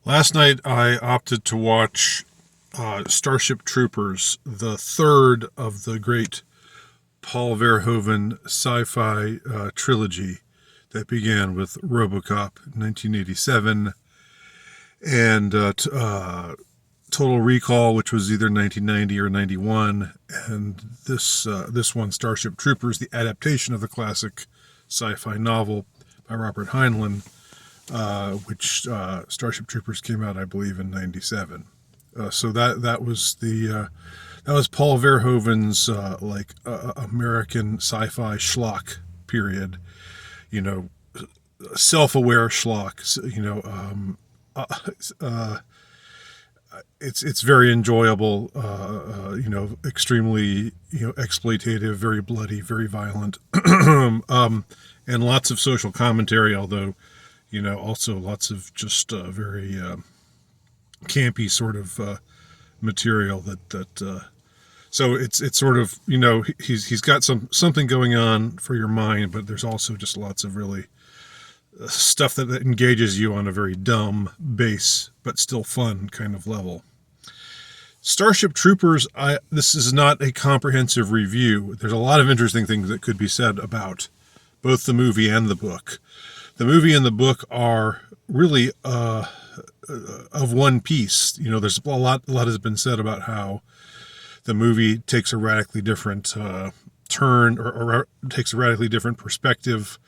Last night I opted to watch Starship Troopers, the third of the great Paul Verhoeven sci-fi trilogy that began with RoboCop in 1987 and Total Recall, which was either 1990 or 91, and this one, Starship Troopers, the adaptation of the classic sci-fi novel by Robert Heinlein, which Starship Troopers came out, I believe, in '97. So that was Paul Verhoeven's American sci-fi schlock period. You know, self-aware schlock. Uh, uh, it's very enjoyable. Extremely exploitative, very bloody, very violent, and lots of social commentary. Although also lots of just very campy sort of material so it's sort of he's got something going on for your mind, but there's also just lots of really stuff that engages you on a very dumb base but still fun kind of level. Starship Troopers, this is not a comprehensive review. There's a lot of interesting things that could be said about both the movie and the book. The movie and the book are really of one piece. There's a lot has been said about how the movie takes a radically different turn, or takes a radically different perspective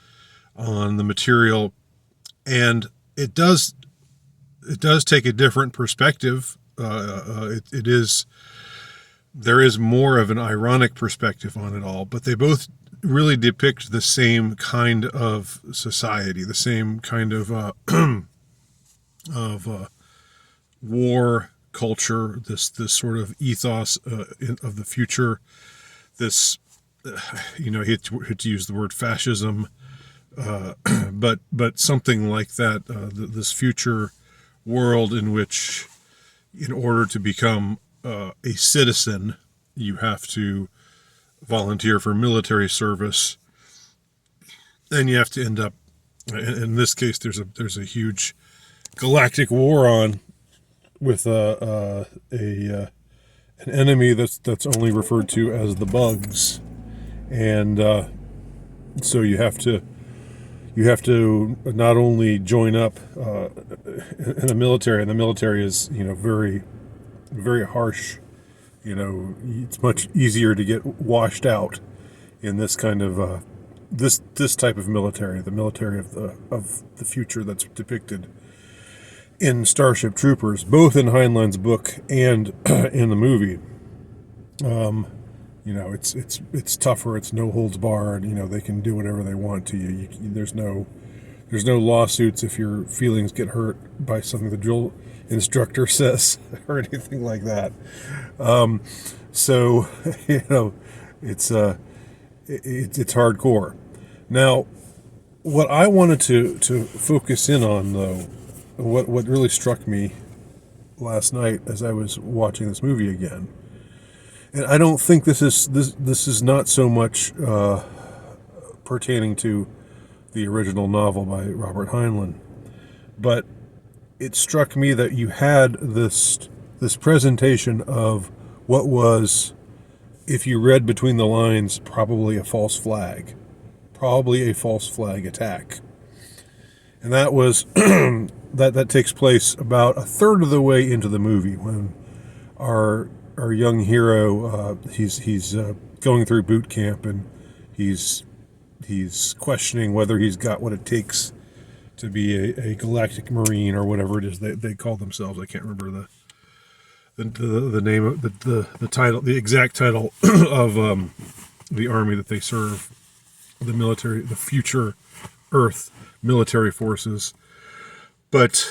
on the material, and it does take a different perspective. There is more of an ironic perspective on it all, but they both really depict the same kind of society, the same kind of war culture, this sort of ethos of the future. This, he had to use the word fascism, but something like that. This future world in which, in order to become a citizen, you have to volunteer for military service, and you have to end up. In this case, there's a huge galactic war on with an enemy that's only referred to as the bugs, and so you have to not only join up in the military, and the military is very very harsh. It's much easier to get washed out in this kind of this type of military, the military of the future that's depicted in Starship Troopers, both in Heinlein's book and in the movie. It's tougher. It's no holds barred. They can do whatever they want to you. There's no lawsuits if your feelings get hurt by something the drill instructor says or anything like that. So it's hardcore. Now, what I wanted to focus in on, though, what really struck me last night as I was watching this movie again, and I don't think this is not so much pertaining to the original novel by Robert Heinlein, but it struck me that you had this presentation of what was, if you read between the lines, probably a false flag attack. And that was that takes place about a third of the way into the movie, when our young hero he's going through boot camp, and he's questioning whether he's got what it takes to be a galactic marine, or whatever it is they call themselves. I can't remember the name of the title, the exact title of the army that they serve, the military, the future Earth military forces. But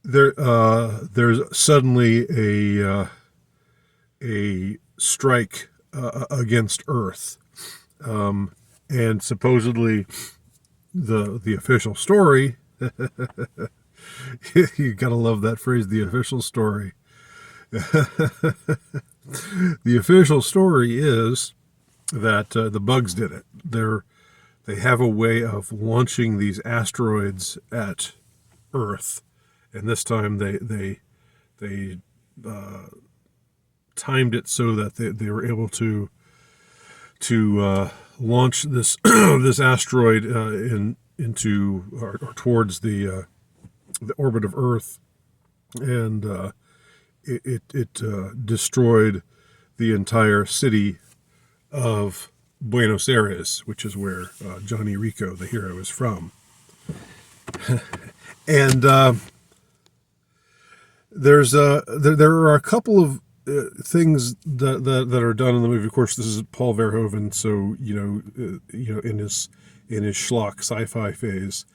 there's suddenly a strike against Earth, and supposedly the official story. You gotta love that phrase, the official story. The official story is that the bugs did it. They have a way of launching these asteroids at Earth and this time they timed it so that they were able to launch this this asteroid into or towards the orbit of Earth, and it destroyed the entire city of Buenos Aires, which is where Johnny Rico, the hero, is from. And there are a couple of things that are done in the movie. Of course, this is Paul Verhoeven, so in his schlock sci-fi phase,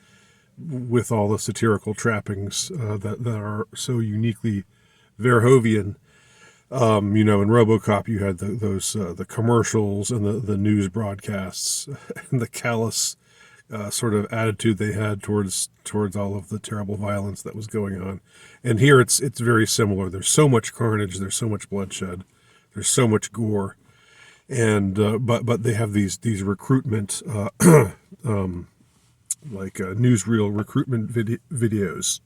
with all the satirical trappings that are so uniquely Verhoevian. In RoboCop, you had the commercials and the news broadcasts and the callous sort of attitude they had towards all of the terrible violence that was going on. And here it's very similar. There's so much carnage, there's so much bloodshed, there's so much gore, and but they have these recruitment newsreel recruitment videos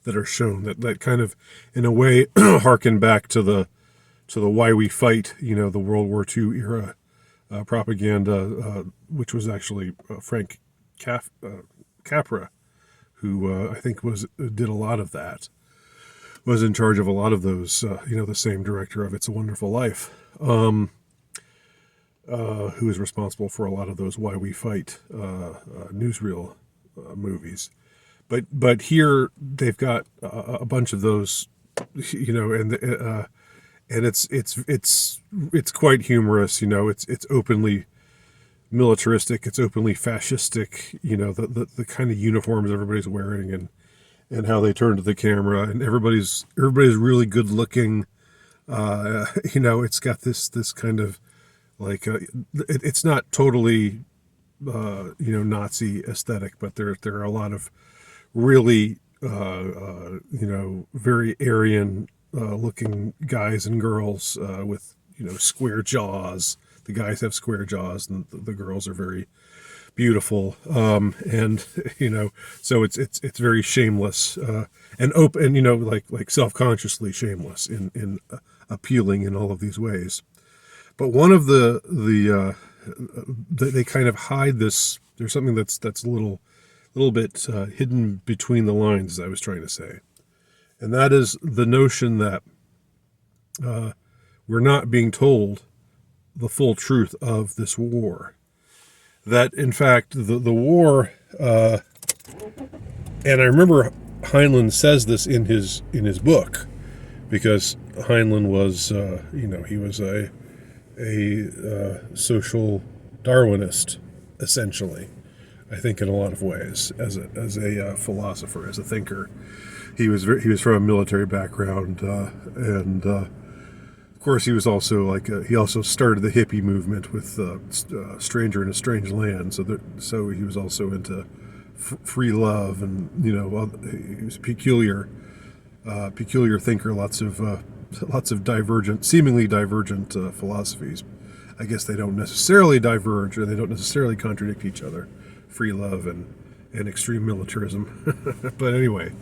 that are shown that kind of, in a way, harken back to the Why We Fight, the World War II era propaganda, which was actually Frank Capra, who I think did a lot of that, was in charge of a lot of those, the same director of It's a Wonderful Life, who is responsible for a lot of those Why We Fight newsreel movies. But here they've got a bunch of those, and it's quite humorous. It's openly militaristic, it's openly fascistic. The kind of uniforms everybody's wearing and how they turn to the camera, and everybody's really good looking. It's got this kind of it's not totally Nazi aesthetic, but there are a lot of really very Aryan looking guys and girls with square jaws. The guys have square jaws, and the girls are very beautiful. And so it's very shameless and open, like self-consciously shameless in appealing in all of these ways. But one of they kind of hide this. There's something that's a little bit hidden between the lines, as I was trying to say. And that is the notion that we're not being told the full truth of this war. That, in fact, the war, and I remember Heinlein says this in his book, because Heinlein was, he was a social Darwinist, essentially. I think in a lot of ways, as a philosopher, as a thinker, he was from a military background, and of course he was also he also started the hippie movement with "Stranger in a Strange Land," so he was also into free love, and he was a peculiar thinker, lots of seemingly divergent philosophies. I guess they don't necessarily diverge, or they don't necessarily contradict each other. Free love and extreme militarism. But anyway,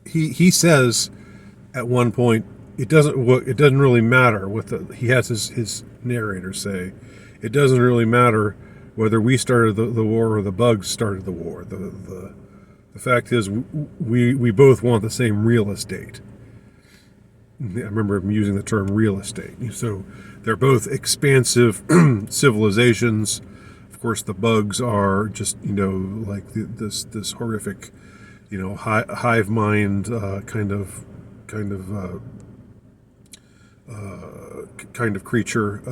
he says at one point it doesn't really matter what he has his narrator say. It doesn't really matter whether we started the war or the bugs started the war. The fact is we both want the same real estate. I remember him using the term real estate. So they're both expansive civilizations. Of course, the bugs are just this horrific, hive mind kind of creature.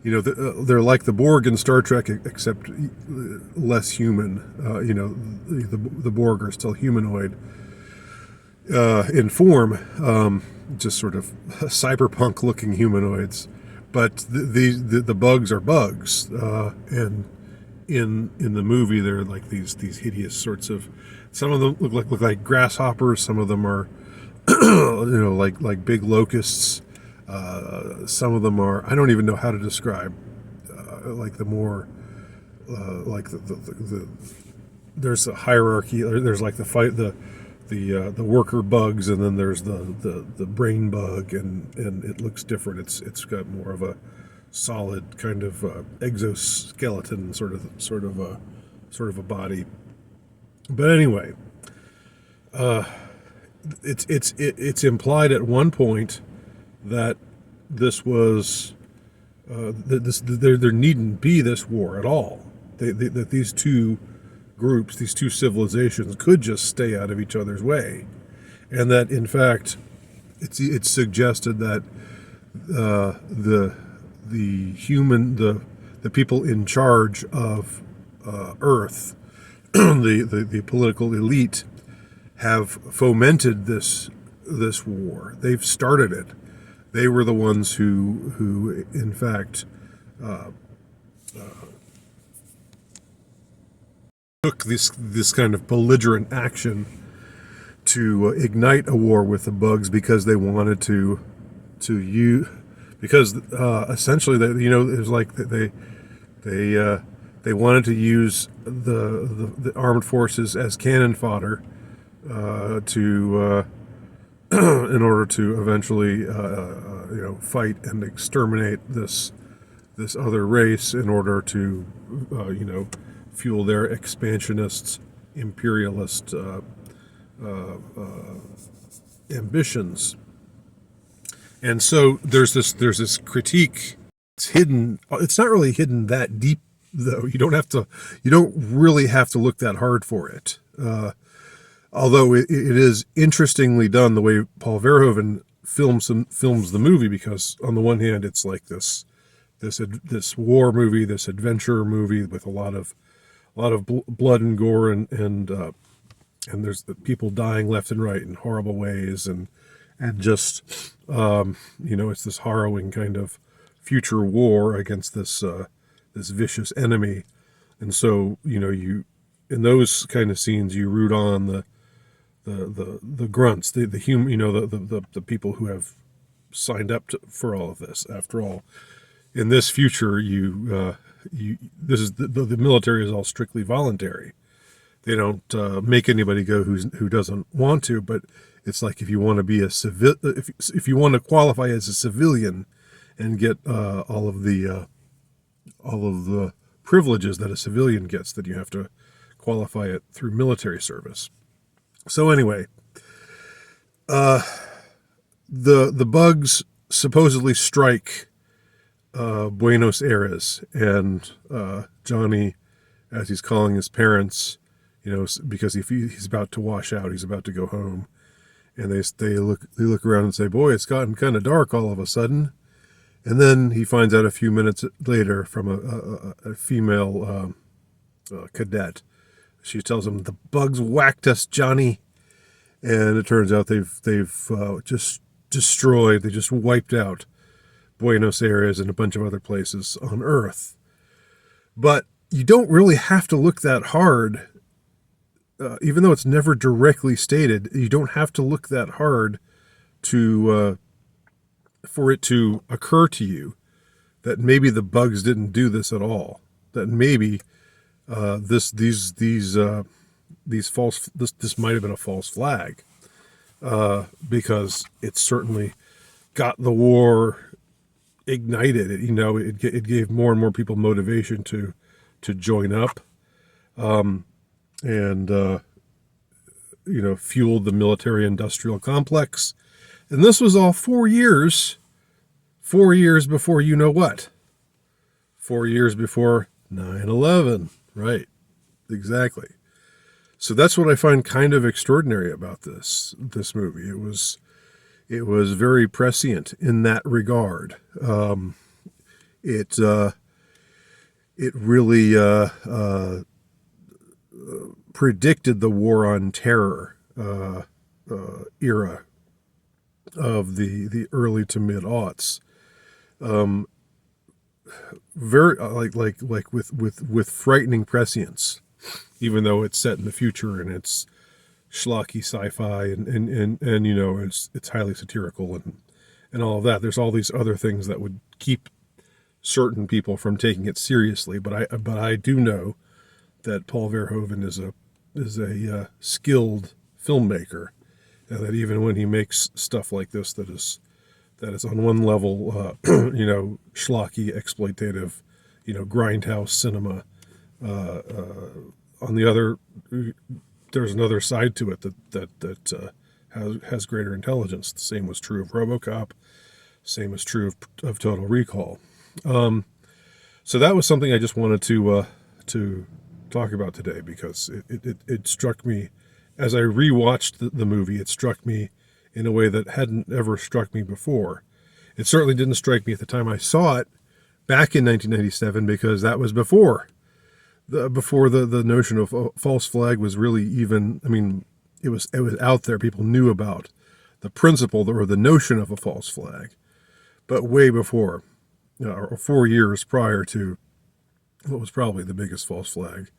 They're like the Borg in Star Trek, except less human. The Borg are still humanoid in form, just sort of cyberpunk-looking humanoids, but the bugs are bugs, and in the movie they're like these hideous sorts of. Some of them look like grasshoppers. Some of them are, like big locusts. Some of them are, I don't even know how to describe, like the more, like the there's a hierarchy. There's like the worker bugs, and then there's the brain bug, and it looks different. It's got more of a solid kind of exoskeleton sort of a body. But anyway, it's implied at one point that this was there needn't be this war at all. That these two groups, these two civilizations, could just stay out of each other's way, and that in fact, it's suggested that the people in charge of Earth, the political elite, have fomented this war. They've started it. They were the ones who in fact took this kind of belligerent action to ignite a war with the bugs, because they wanted to use, because essentially it was like they wanted to use the armed forces as cannon fodder to in order to eventually fight and exterminate this other race, in order to fuel their expansionist, imperialist ambitions. And so there's this critique. It's hidden. It's not really hidden that deep, though. You don't really have to look that hard for it. Although it is interestingly done the way Paul Verhoeven films the movie, because on the one hand it's like this war movie, this adventure movie with a lot of blood and gore, and there's the people dying left and right in horrible ways, and just it's this harrowing kind of future war against this vicious enemy. And so you in those kind of scenes you root on the grunts, the the people who have signed up for all of this. After all, in this future, this is the military is all strictly voluntary. They don't make anybody go who doesn't want to. But it's like, if you want to be a if you want to qualify as a civilian and get all of the privileges that a civilian gets, that you have to qualify it through military service. So anyway, the bugs supposedly strike Buenos Aires, and Johnny, as he's calling his parents, because he's about to wash out, he's about to go home, and they look around and say, "Boy, it's gotten kind of dark all of a sudden." And then he finds out a few minutes later from a female cadet. She tells him, "The bugs whacked us, Johnny," and it turns out they've just destroyed. They just wiped out Buenos Aires and a bunch of other places on Earth. But you don't really have to look that hard, even though it's never directly stated. You don't have to look that hard to for it to occur to you that maybe the bugs didn't do this at all. That maybe this might have been a false flag, because it certainly got the war ignited. It gave more and more people motivation to join up, and fueled the military-industrial complex. And this was all 4 years before what? 4 years before 9/11, right? Exactly. So that's what I find kind of extraordinary about this movie. It was very prescient in that regard. It really predicted the war on terror era of the early to mid aughts. Very like with frightening prescience, even though it's set in the future and it's schlocky sci-fi and it's highly satirical and all of that. There's all these other things that would keep certain people from taking it seriously, but I do know that Paul Verhoeven is skilled filmmaker, and that even when he makes stuff like this that is on one level, schlocky, exploitative, grindhouse cinema, on the other, there's another side to it that has greater intelligence. The same was true of RoboCop. Same is true of Total Recall. So that was something I just wanted to talk about today, because it struck me as I rewatched the movie. It struck me in a way that hadn't ever struck me before. It certainly didn't strike me at the time I saw it back in 1997, because that was before the notion of false flag was really even. I mean, it was out there. People knew about the principle or the notion of a false flag, but way before, or 4 years prior to what was probably the biggest false flag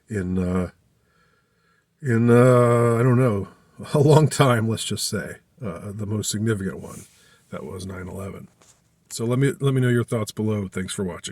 in I don't know, a long time. Let's just say the most significant one, that was 9/11. So let me know your thoughts below. Thanks for watching.